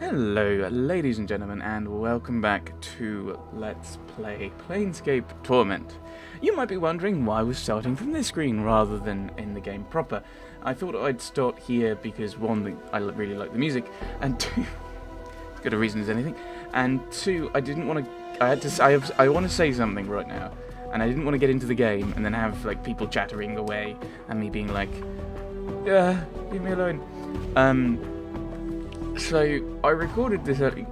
Hello, ladies and gentlemen, and welcome back to Let's Play Planescape Torment. You might be wondering why we're starting from this screen rather than in the game proper. I thought I'd start here because, one, I really like the music, and two, as good a reason as anything, and two, I didn't want to, I want to say something right now, and I didn't want to get into the game and then have, like, people chattering away, and me being like, leave me alone. So, I recorded this early.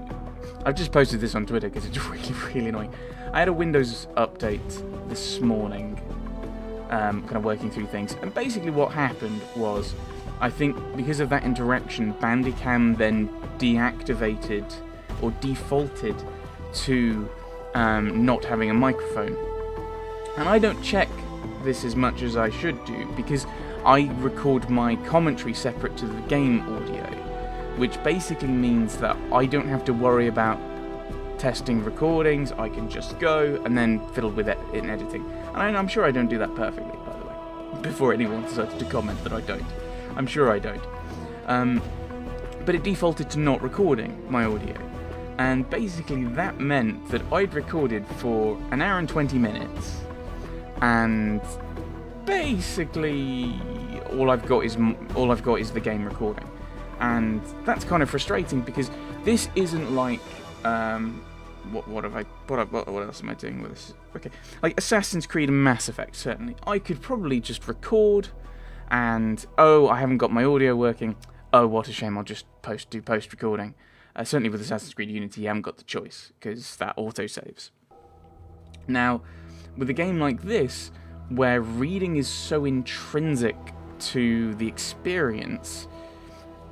I've just posted this on Twitter because it's really annoying. I had a Windows update this morning, kind of working through things, and basically what happened was, I think because of that interaction, Bandicam then deactivated or defaulted to not having a microphone. And I don't check this as much as I should do because I record my commentary separate to the game audio, which basically means that I don't have to worry about testing recordings. I can just go and then fiddle with it in editing. And I'm sure I don't do that perfectly, by the way, before anyone decides to comment that I don't. I'm sure I don't. But it defaulted to not recording my audio. And basically that meant that I'd recorded for an hour and 20 minutes. And basically all I've got is the game recording. And that's kind of frustrating because this isn't like what else am I doing with this? Okay, like Assassin's Creed and Mass Effect. Certainly, I could probably just record, and I haven't got my audio working. Oh, what a shame! I'll just do post recording. Certainly with Assassin's Creed Unity, you haven't got the choice because that auto saves. Now, with a game like this, where reading is so intrinsic to the experience,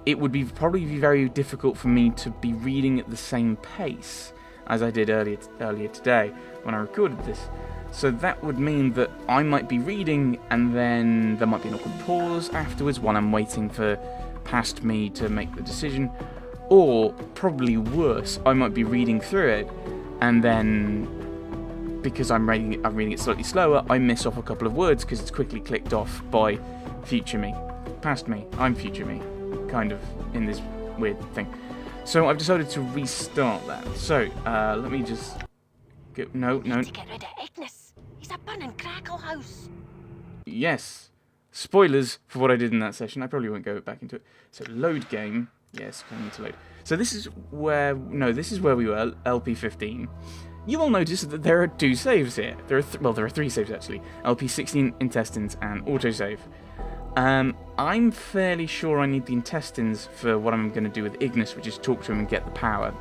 it would probably be very difficult for me to be reading at the same pace as I did earlier today when I recorded this. So that would mean that I might be reading and then there might be an awkward pause afterwards while I'm waiting for past me to make the decision. Or, probably worse, I might be reading through it and then, because I'm reading it slightly slower, I miss off a couple of words because it's quickly clicked off by future me. Past me, I'm future me. Kind of in this weird thing. So I've decided to restart that. So let me just get no. To get rid of Ignis. He's a burning crackle house. Yes. Spoilers for what I did in that session. I probably won't go back into it. So load game. Yes, I need to load. So this is where we were. LP15. You will notice that there are two saves here. There are three saves actually. LP16 intestines and autosave. I'm fairly sure I need the intestines for what I'm going to do with Ignis, which is talk to him and get the power.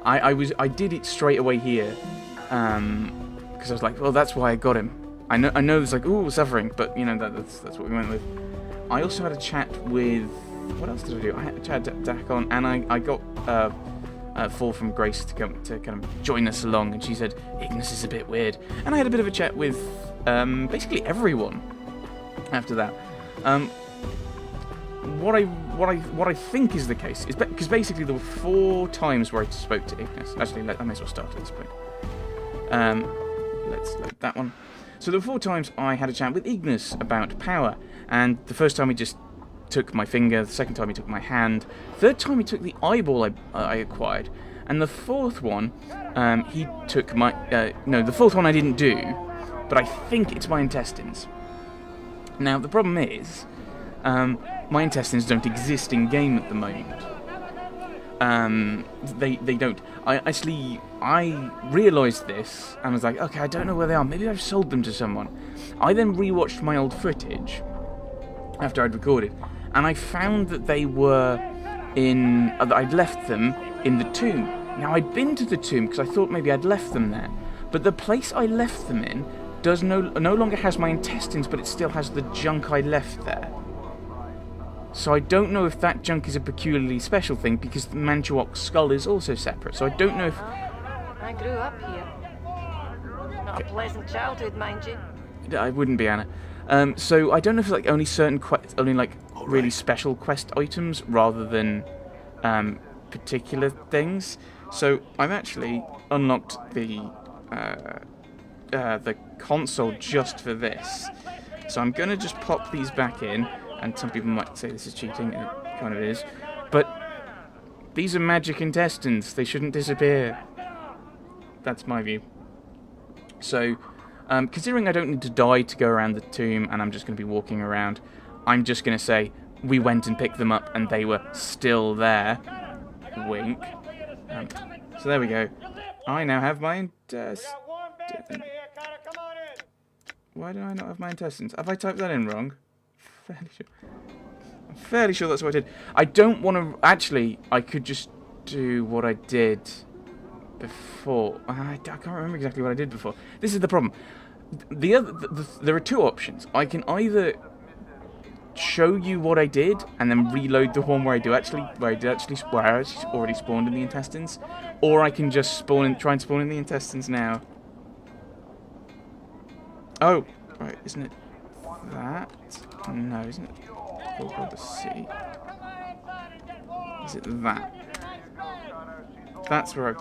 I did it straight away here, because I was like, well, that's why I got him. I know there's like, ooh, suffering, but you know that's what we went with. I also had a chat with, what else did I do? I had a chat with Dakon, and I got a fall from Grace to come to kind of join us along, and she said Ignis is a bit weird, and I had a bit of a chat with basically everyone. After that, what I think is the case is because basically there were 4 times where I spoke to Ignis. Actually, I may as well start at this point. Let's load that one. So there were 4 times I had a chat with Ignis about power, and the first time he just took my finger, the second time he took my hand, third time he took the eyeball I acquired, and the fourth one he took my the fourth one I didn't do, but I think it's my intestines. Now, the problem is, my intestines don't exist in-game at the moment. They don't. I realised this, and was like, okay, I don't know where they are. Maybe I've sold them to someone. I then rewatched my old footage, after I'd recorded, and I found that they were I'd left them in the tomb. Now, I'd been to the tomb, because I thought maybe I'd left them there. But the place I left them in no longer has my intestines, but it still has the junk I left there. So I don't know if that junk is a peculiarly special thing, because the Mantuok's skull is also separate. So I don't know if... I grew up here. Not a pleasant childhood, mind you. I wouldn't be, Anna. So I don't know if it's like only certain really special quest items rather than particular things. So I've actually unlocked the console just for this. So I'm going to just pop these back in, and some people might say this is cheating, and it kind of is. But These are magic intestines. They shouldn't disappear. That's my view. So, considering I don't need to die to go around the tomb, and I'm just going to be walking around, I'm just going to say we went and picked them up, and they were still there. Wink. So there we go. I now have my intestines. Why do I not have my intestines? Have I typed that in wrong? Fairly sure. I'm fairly sure that's what I did. I don't want to... Actually, I could just do what I did before. I can't remember exactly what I did before. This is the problem. There are two options. I can either show you what I did and then reload the one where I already spawned in the intestines, or I can just try and spawn in the intestines now. Oh, right, isn't it that? No, isn't it? Called the C. Is it that? That's where I...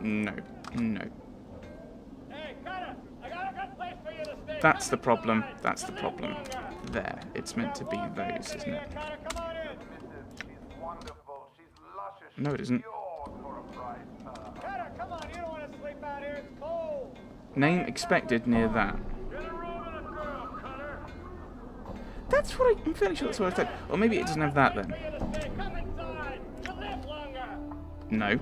No. That's the problem. That's the problem. There. It's meant to be those, isn't it? No, it isn't. Name expected near that. That's what I'm fairly sure that's what I said. Or maybe it doesn't have that then. No.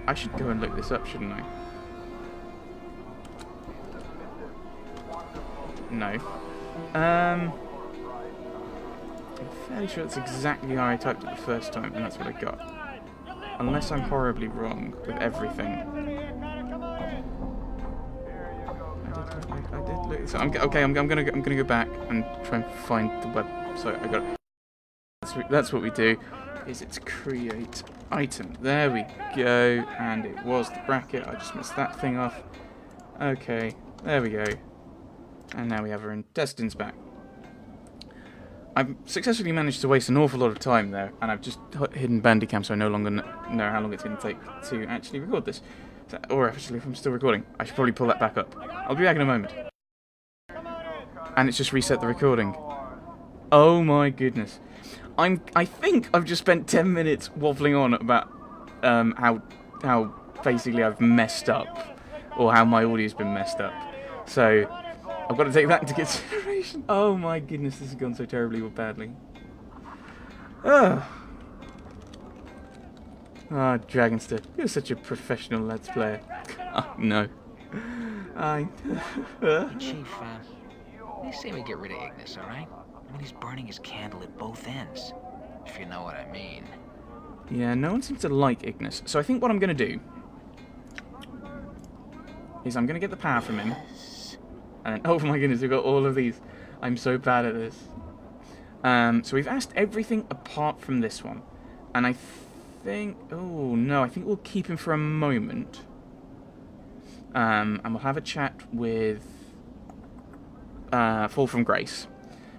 I should go and look this up, shouldn't I? No. I'm fairly sure that's exactly how I typed it the first time, and that's what I got. Unless I'm horribly wrong with everything. I did look. So I'm gonna go back and try and find the website. I got it. That's what we do. Is it's create item. There we go, and it was the bracket. I just missed that thing off. Okay, there we go. And now we have our intestines back. I've successfully managed to waste an awful lot of time there, and I've just hidden Bandicam so I no longer know how long it's going to take to actually record this. Or actually, if I'm still recording, I should probably pull that back up. I'll be back in a moment. And it's just reset the recording. Oh my goodness. I think I've just spent 10 minutes waffling on about how basically I've messed up, or how my audio's been messed up. So I've got to take that into consideration. Oh my goodness, this has gone so terribly or badly. Dragonster, you're such a professional Let's Player. Oh, no. Chief, they say we get rid of Ignis, alright? I mean, he's burning his candle at both ends, if you know what I mean. Yeah, no one seems to like Ignis. So I think what I'm going to do is I'm going to get the power from him. And oh my goodness, we've got all of these. I'm so bad at this. So we've asked everything apart from this one. And I think... Oh, no, I think we'll keep him for a moment. And we'll have a chat with Fall from Grace.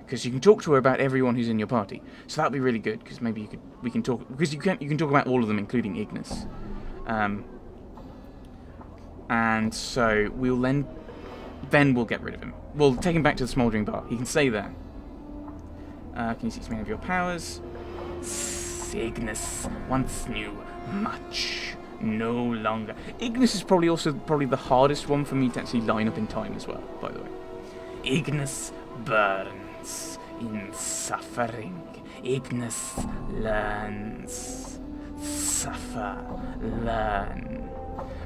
Because you can talk to her about everyone who's in your party. So that'll be really good, because maybe we can talk... Because you can talk about all of them, including Ignis. And so we'll then we'll get rid of him. We'll take him back to the Smouldering Bar. He can stay there. Can you see some of your powers? Ignis once knew much, no longer. Ignis is probably the hardest one for me to actually line up in time as well, by the way. Ignis burns in suffering. Ignis learns. Suffer, learn.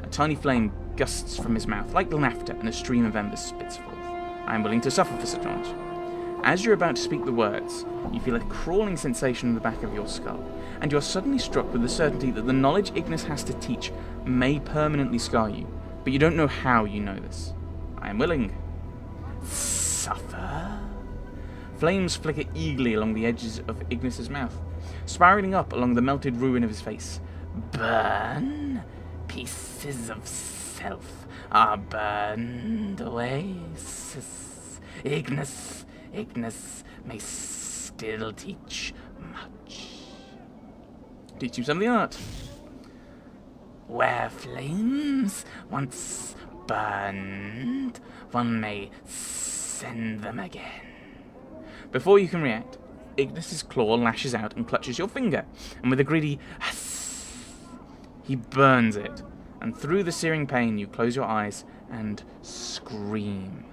A tiny flame gusts from his mouth, like laughter, and a stream of embers spits forth. I am willing to suffer for such knowledge. As you're about to speak the words, you feel a crawling sensation in the back of your skull, and you are suddenly struck with the certainty that the knowledge Ignis has to teach may permanently scar you, but you don't know how you know this. I am willing. Suffer? Flames flicker eagerly along the edges of Ignis's mouth, spiraling up along the melted ruin of his face. Burn? Pieces of self are burned away. Ignis may still teach much. Teach you some of the art. Where flames once burned, one may send them again. Before you can react, Ignis's claw lashes out and clutches your finger, and with a greedy he burns it. And through the searing pain, you close your eyes and scream.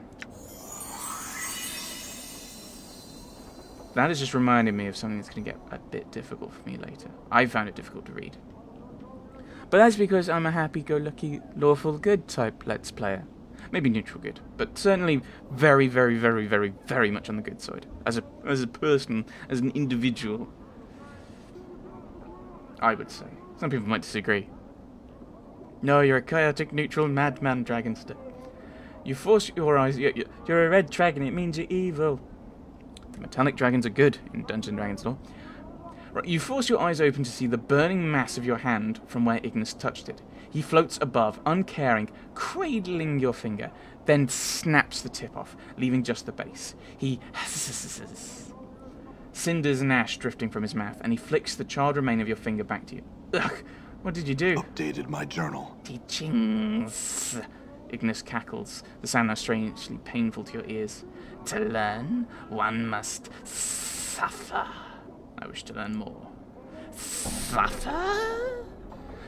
That has just reminded me of something that's going to get a bit difficult for me later. I found it difficult to read. But that's because I'm a happy-go-lucky, lawful good type Let's Player. Maybe neutral good, but certainly very, very, very, very, very much on the good side. As a person, as an individual, I would say. Some people might disagree. No, you're a chaotic, neutral, madman dragonster. You force your eyes... You're a red dragon, it means you're evil. The metallic dragons are good in Dungeons & Dragons lore. Right, you force your eyes open to see the burning mass of your hand from where Ignis touched it. He floats above, uncaring, cradling your finger, then snaps the tip off, leaving just the base. He cinders and ash drifting from his mouth, and he flicks the charred remain of your finger back to you. Ugh, what did you do? Updated my journal. Teachings. Ignis cackles, the sound now strangely painful to your ears. To learn, one must suffer. I wish to learn more. Suffer?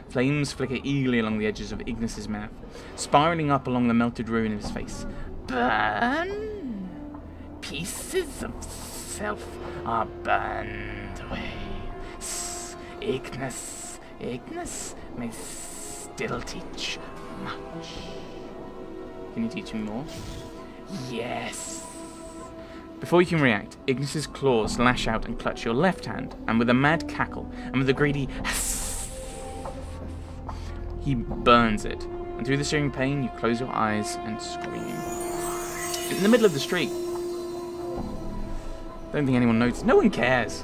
Flames flicker eagerly along the edges of Ignis's mouth, spiraling up along the melted ruin of his face. Burn? Pieces of self are burned away. Ignis may still teach much. Can you teach me more? Yes. Before you can react, Ignis's claws lash out and clutch your left hand, and with a mad cackle, and with a greedy he burns it. And through the searing pain, you close your eyes and scream. In the middle of the street. Don't think anyone noticed. No one cares.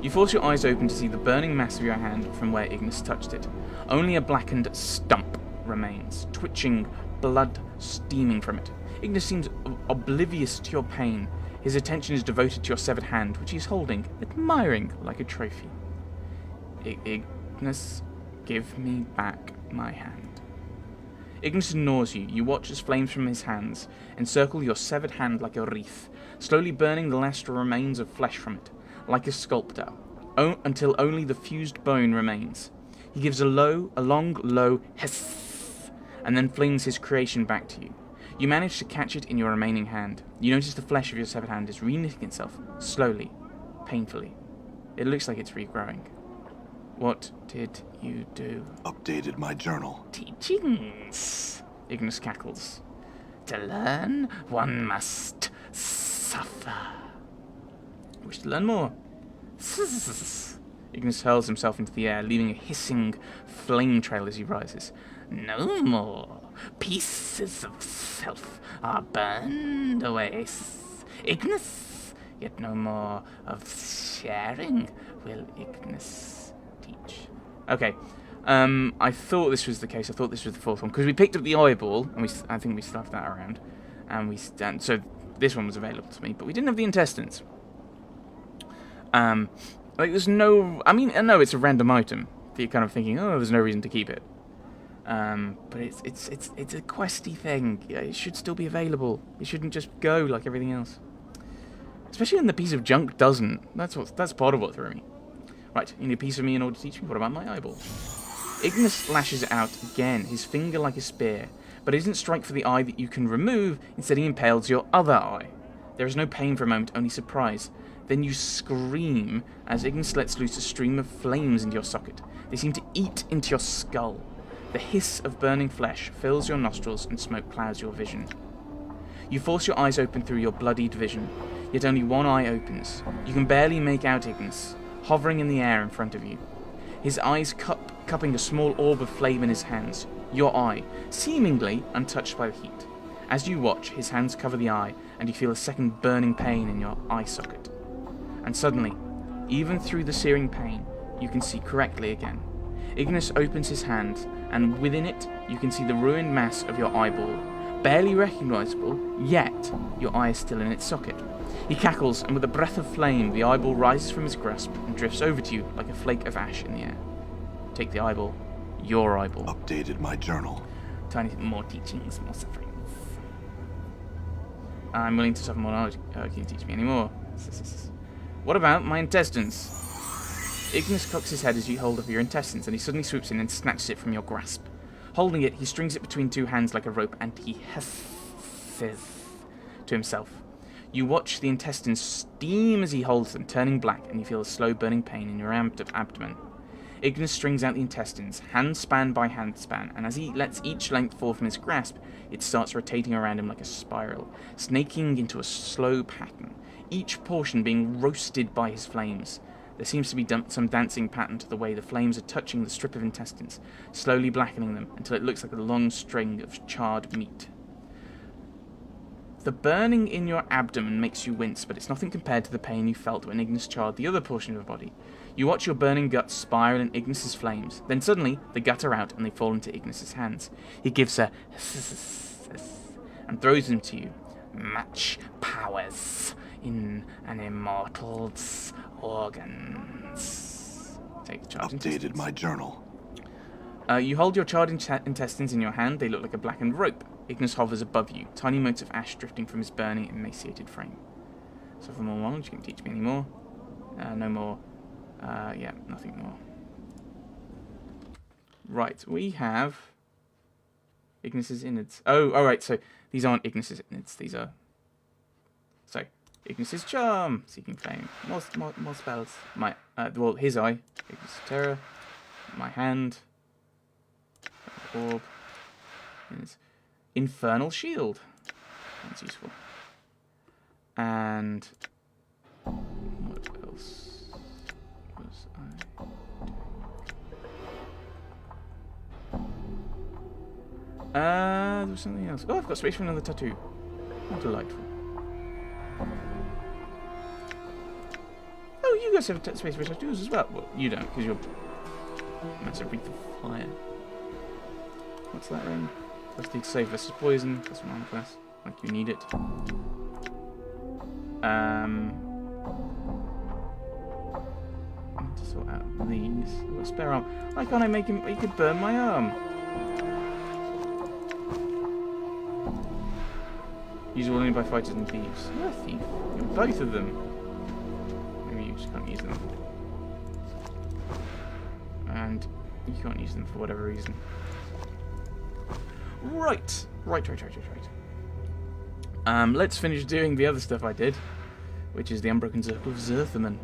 You force your eyes open to see the burning mass of your hand from where Ignis touched it. Only a blackened stump remains, twitching, blood steaming from it. Ignis seems oblivious to your pain. His attention is devoted to your severed hand, which he's holding, admiring like a trophy. Ignis, give me back my hand. Ignis ignores you. You watch as flames from his hands encircle your severed hand like a wreath, slowly burning the last remains of flesh from it, like a sculptor, until only the fused bone remains. He gives a long, low hiss, and then flings his creation back to you. You manage to catch it in your remaining hand. You notice the flesh of your severed hand is reknitting itself, slowly, painfully. It looks like it's regrowing. What did you do? Updated my journal. Teachings, Ignis cackles. To learn, one must suffer. I wish to learn more. Ignis hurls himself into the air, leaving a hissing flame trail as he rises. No more. Pieces of self are burned away. Ignis, yet no more of sharing will Ignis teach. Okay, I thought this was the case. I thought this was the fourth one because we picked up the eyeball, and I think we still have that around, and so this one was available to me, but we didn't have the intestines. Like there's no. I mean, I know it's a random item. That you're kind of thinking, oh, there's no reason to keep it. But it's a questy thing. Yeah, it should still be available. It shouldn't just go like everything else. Especially when the piece of junk doesn't. That's part of what threw me. Right, you need a piece of me in order to teach me. What about my eyeball? Ignis lashes out again, his finger like a spear, but it doesn't strike for the eye that you can remove. Instead, he impales your other eye. There is no pain for a moment, only surprise. Then you scream as Ignis lets loose a stream of flames into your socket. They seem to eat into your skull. The hiss of burning flesh fills your nostrils and smoke clouds your vision. You force your eyes open through your bloodied vision, yet only one eye opens. You can barely make out Ignis, hovering in the air in front of you. His eyes cupping a small orb of flame in his hands, your eye, seemingly untouched by the heat. As you watch, his hands cover the eye, and you feel a second burning pain in your eye socket. And suddenly, even through the searing pain, you can see correctly again. Ignis opens his hand, and within it, you can see the ruined mass of your eyeball. Barely recognizable, yet your eye is still in its socket. He cackles, and with a breath of flame, the eyeball rises from his grasp and drifts over to you like a flake of ash in the air. Take the eyeball. Your eyeball. Updated my journal. Tiny more teachings, more sufferings. I'm willing to suffer more knowledge. Can you teach me any more? What about my intestines? Ignis cocks his head as you hold up your intestines, and he suddenly swoops in and snatches it from your grasp. Holding it, he strings it between two hands like a rope, and he hisses to himself. You watch the intestines steam as he holds them, turning black, and you feel a slow burning pain in your abdomen. Ignis strings out the intestines, hand span by hand span, and as he lets each length fall from his grasp, it starts rotating around him like a spiral, snaking into a slow pattern, each portion being roasted by his flames. There seems to be some dancing pattern to the way the flames are touching the strip of intestines, slowly blackening them until it looks like a long string of charred meat. The burning in your abdomen makes you wince, but it's nothing compared to the pain you felt when Ignis charred the other portion of your body. You watch your burning guts spiral in Ignis's flames. Then suddenly, the guts are out and they fall into Ignis's hands. He gives a and throws them to you. Match powers in an immortal's organs. Take the charged Updated my journal. You hold your charred intestines in your hand. They look like a blackened rope. Ignis hovers above you, tiny motes of ash drifting from his burning, emaciated frame. So for more knowledge, you can teach me any more. No more. Yeah, nothing more. Right, we have Ignis's innards. Oh, alright, so these aren't Ignis's innards. These are... So, Ignis's charm. Seeking flame. More spells. My, well, his eye. Ignis's terror. My hand. Orb. His infernal shield. That's useful. And... what else was I doing? There was something else. Oh, I've got space for another tattoo. How delightful. Oh, you guys have space for tattoos as well. Well, you don't, because you're massive wreath of fire. What's that ring? Plus need to save versus poison. Plus one armor class. Like you need it. I need to sort out these. I've got a spare arm. Why can't I make him? He could burn my arm. Usable only by fighters and thieves. You're a thief. You're both of them. Maybe you just can't use them. And you can't use them for whatever reason. Right. Let's finish doing the other stuff I did, which is the Unbroken Circle of Zertherman.